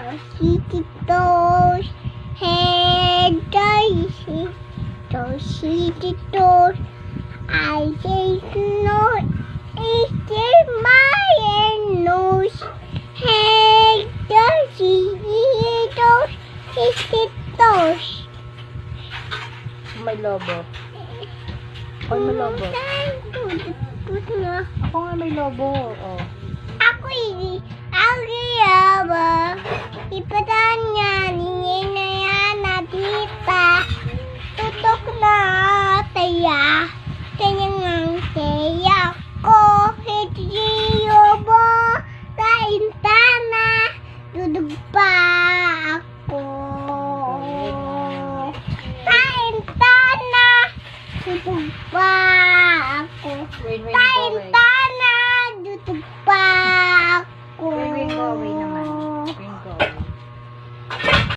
Dositos, head dositos, I say no, it's my nose, head dositos, dositos. May lobo. Ako may lobo. Ako nga may lobo. Oh. Ako lobo. Ipadaan niya, ningin na yan na tita. Tutok na taya. Kanya ngang taya ko. Hindi lobo. Kaintana. Dudug pa ako. Kaintana. Dudug pa ako. Wait, Kaintana. Dudug pa ako. Wait, go away na.